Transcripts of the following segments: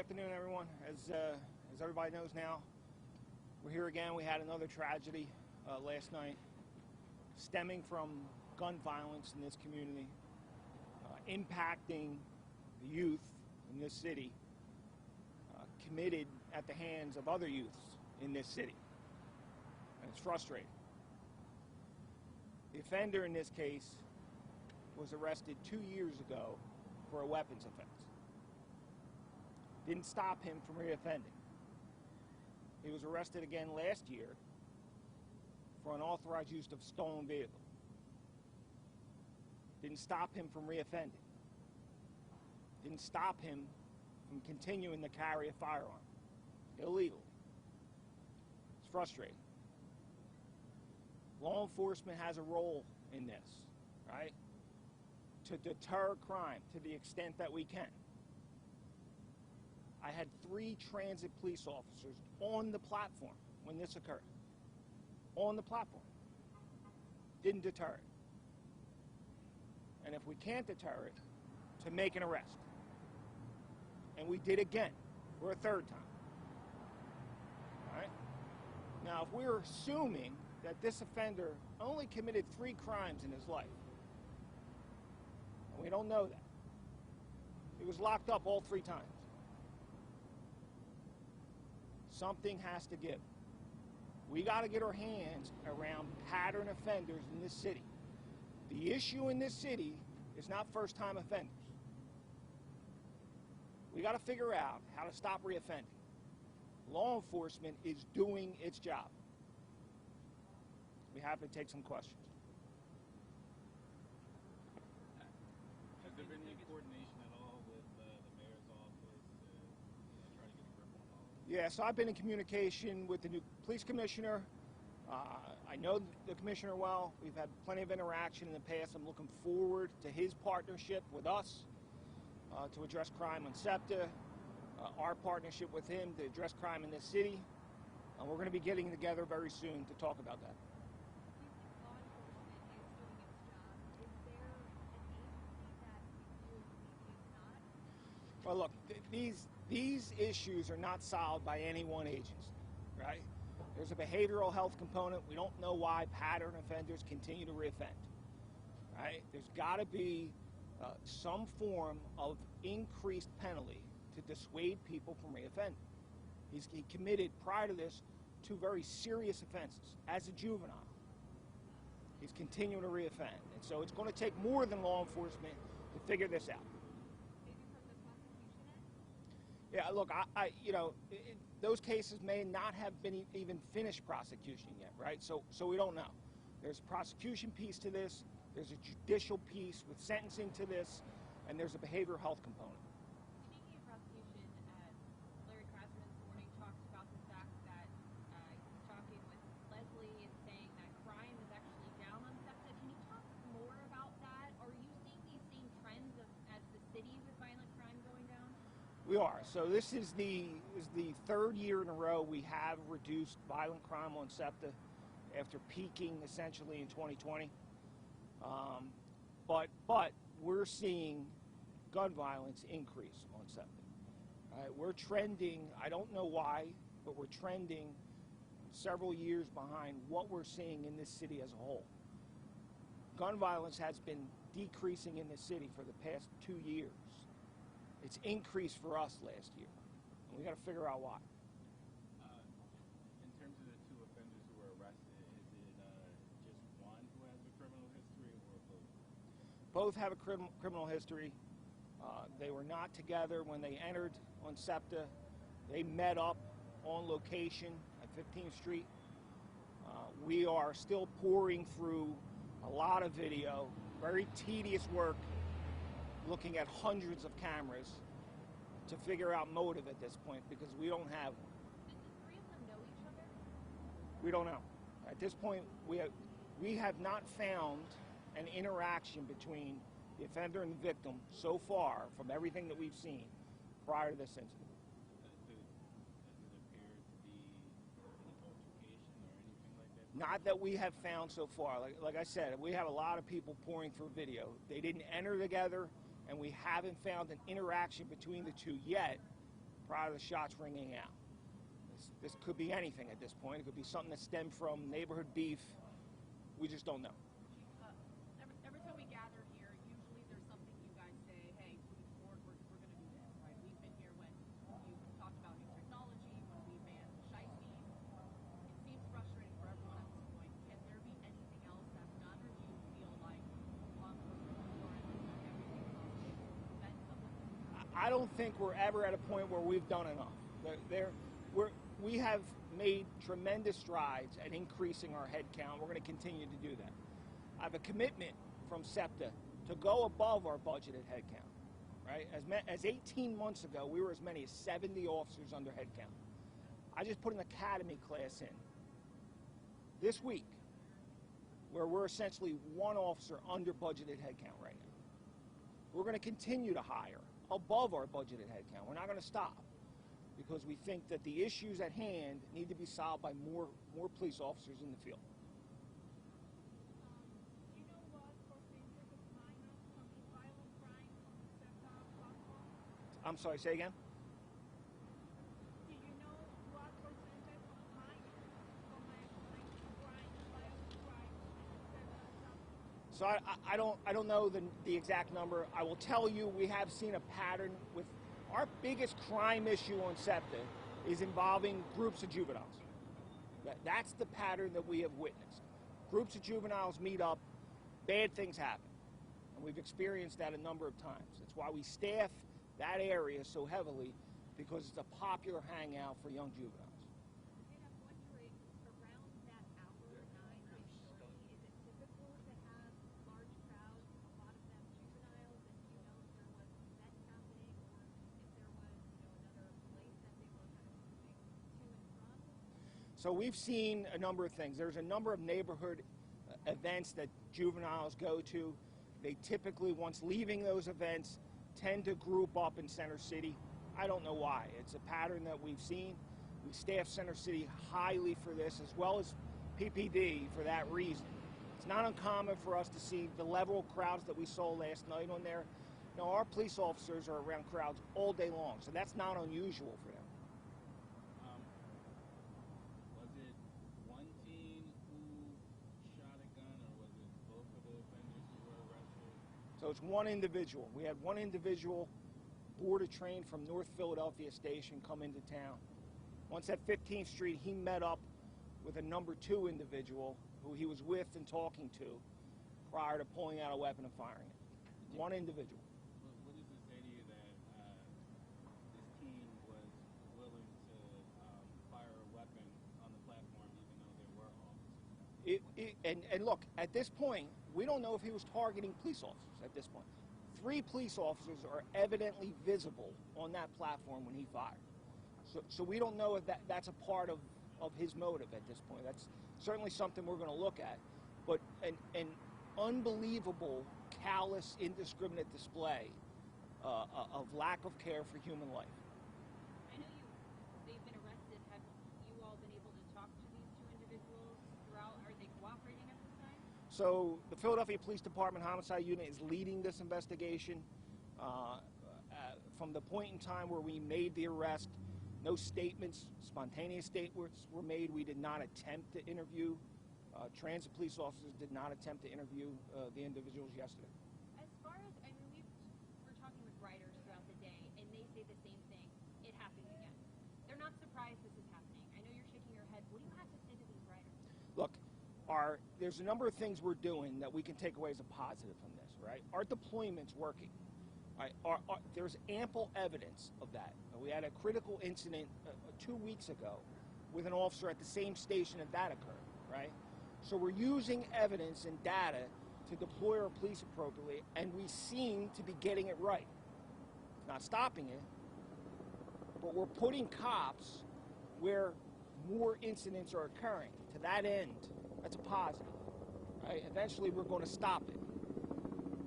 afternoon, everyone. As everybody knows now, we're here again. We had another tragedy last night stemming from gun violence in this community, impacting the youth in this city, committed at the hands of other youths in this city. And it's frustrating. The offender in this case was arrested 2 years ago for a weapons offense. Didn't stop him from reoffending. He was arrested again last year for unauthorized use of stolen vehicle. Didn't stop him from reoffending. Didn't stop him from continuing to carry a firearm illegally. It's frustrating. Law enforcement has a role in this, right? To deter crime to the extent that we can. I had 3 transit police officers on the platform when this occurred. On the platform. Didn't deter it. And if we can't deter it, to make an arrest. And we did again for a 3rd time. All right? Now, if we're assuming that this offender only committed 3 crimes in his life, and we don't know that, he was locked up all 3 times. Something has to give. We got to get our hands around pattern offenders in this city. The issue in this city is not first-time offenders. We got to figure out how to stop reoffending. Law enforcement is doing its job. We have to take some questions. Has there been any coordination at all with the mayor's office to try to get a grip on all of this? Yeah, so I've been in communication with the new police commissioner. I know the commissioner well. We've had plenty of interaction in the past. I'm looking forward to his partnership with us to address crime on SEPTA, our partnership with him to address crime in this city. And we're going to be getting together very soon to talk about that. Well, look, these issues are not solved by any one agency, right? There's a behavioral health component. We don't know why pattern offenders continue to reoffend, right? There's got to be some form of increased penalty to dissuade people from reoffending. He committed, prior to this, 2 very serious offenses as a juvenile. He's continuing to reoffend. And so it's going to take more than law enforcement to figure this out. Yeah, look, those cases may not have been even finished prosecution yet, right? So we don't know. There's a prosecution piece to this, there's a judicial piece with sentencing to this, and there's a behavioral health component. Speaking of prosecution, Larry Krasman this morning talked about the fact that he's talking with Leslie and saying that crime is actually down on SEPTA. Can you talk more about that? Are you seeing these same trends as the city with violent crime going down? We are. So this is the 3rd year in a row we have reduced violent crime on SEPTA after peaking essentially in 2020. But we're seeing gun violence increase on SEPTA. We're trending, I don't know why, but we're trending several years behind what we're seeing in this city as a whole. Gun violence has been decreasing in this city for the past 2 years. It's increased for us last year, and we got to figure out why. In terms of the 2 offenders who were arrested, is it just one who has a criminal history, or both? Both have a criminal history. They were not together when they entered on SEPTA. They met up on location at 15th Street. We are still pouring through a lot of video, very tedious work, looking at hundreds of cameras to figure out motive at this point, because we don't have one. Did the 3 of them know each other? We don't know. At this point, we have not found an interaction between the offender and the victim so far from everything that we've seen prior to this incident. Does it appear to be any altercation or anything like that? Not that we have found so far. Like I said, we have a lot of people pouring through video. They didn't enter together, and we haven't found an interaction between the 2 yet prior to the shots ringing out. This could be anything at this point. It could be something that stemmed from neighborhood beef. We just don't know. Every time we gather here, usually there's something you guys say, hey, moving forward, we're going to do this, right? We've been here when you talked about new technology, when we banned shiesty. It seems frustrating for everyone at this point. Can there be anything else that's done, or do you feel like law enforcement everything's on the table to prevent something like this? I don't think we're ever at a point where we've done enough. We have made tremendous strides at increasing our head count. We're going to continue to do that. I have a commitment from SEPTA to go above our budgeted head count. Right? As 18 months ago, we were as many as 70 officers under head count. I just put an academy class in this week where we're essentially one officer under budgeted head count right now. We're going to continue to hire above our budgeted head count. We're not going to stop, because we think that the issues at hand need to be solved by more police officers in the field. Do you know what percentage of minors commit violent crimes on the SEPTA platform? I'm sorry, say again? Do you know what percentage of minors commit violent crimes on the SEPTA platform? So I don't know the exact number. I will tell you we have seen a pattern with our biggest crime issue on SEPTA is involving groups of juveniles. That's the pattern that we have witnessed. Groups of juveniles meet up, bad things happen. And we've experienced that a number of times. That's why we staff that area so heavily, because it's a popular hangout for young juveniles. And I'm wondering, around that hour, 9:30, is it typical to have large crowds, a lot of them juveniles, and do you know if there was an event happening, or if there was, another place that they were kind of moving to and from? So we've seen a number of things. There's a number of neighborhood events that juveniles go to. They typically, once leaving those events, tend to group up in Center City. I don't know why. It's a pattern that we've seen. We staff Center City highly for this, as well as PPD for that reason. It's not uncommon for us to see the level of crowds that we saw last night on there. Now, our police officers are around crowds all day long, so that's not unusual for them. Was it one teen who shot a gun, or was it both of the offenders who were arrested? So it's one individual. We had one individual board a train from North Philadelphia Station come into town. Once at 15th Street, he met up with a number 2 individual who he was with and talking to prior to pulling out a weapon and firing it. One individual. What does it say to you that this teen was willing to fire a weapon on the platform even though there were officers? And look, at this point, we don't know if he was targeting police officers at this point. 3 police officers are evidently visible on that platform when he fired. So we don't know if that's a part of his motive at this point. That's certainly something we're going to look at. But an unbelievable, callous, indiscriminate display of lack of care for human life. I know they've been arrested. Have you all been able to talk to these 2 individuals throughout? Are they cooperating at this time? So the Philadelphia Police Department Homicide Unit is leading this investigation. From the point in time where we made the arrest, no statements, spontaneous statements were made. We did not attempt to interview. Transit police officers did not attempt to interview the individuals yesterday. As far as, we're talking with writers throughout the day, and they say the same thing. It happened again. They're not surprised this is happening. I know you're shaking your head. What do you have to say to these writers? Look, there's a number of things we're doing that we can take away as a positive from this, right? Our deployment's working. Right? There's ample evidence of that. We had a critical incident 2 weeks ago with an officer at the same station that occurred, right? So we're using evidence and data to deploy our police appropriately, and we seem to be getting it right. Not stopping it, but we're putting cops where more incidents are occurring. To that end, that's a positive, right? Eventually we're going to stop it.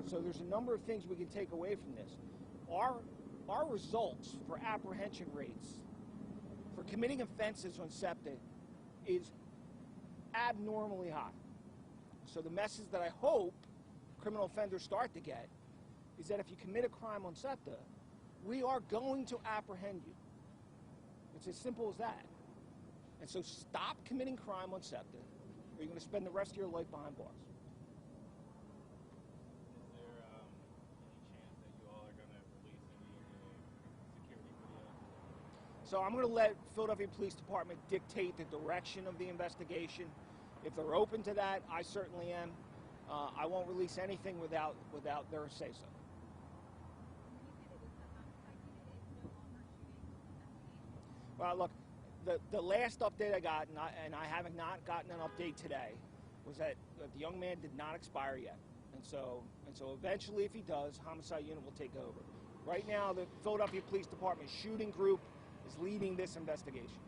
So there's a number of things we can take away from this. Our results for apprehension rates for committing offenses on SEPTA is abnormally high. So the message that I hope criminal offenders start to get is that if you commit a crime on SEPTA, we are going to apprehend you. It's as simple as that. And so stop committing crime on SEPTA, or you're going to spend the rest of your life behind bars. Is there any chance that you all are going to release any of the security video? So I'm going to let Philadelphia Police Department dictate the direction of the investigation. If they're open to that, I certainly am. I won't release anything without their say-so. Well, look, the last update I got, and I haven't not gotten an update today, was that the young man did not expire yet. And so eventually, if he does, homicide unit will take over. Right now, the Philadelphia Police Department shooting group is leading this investigation.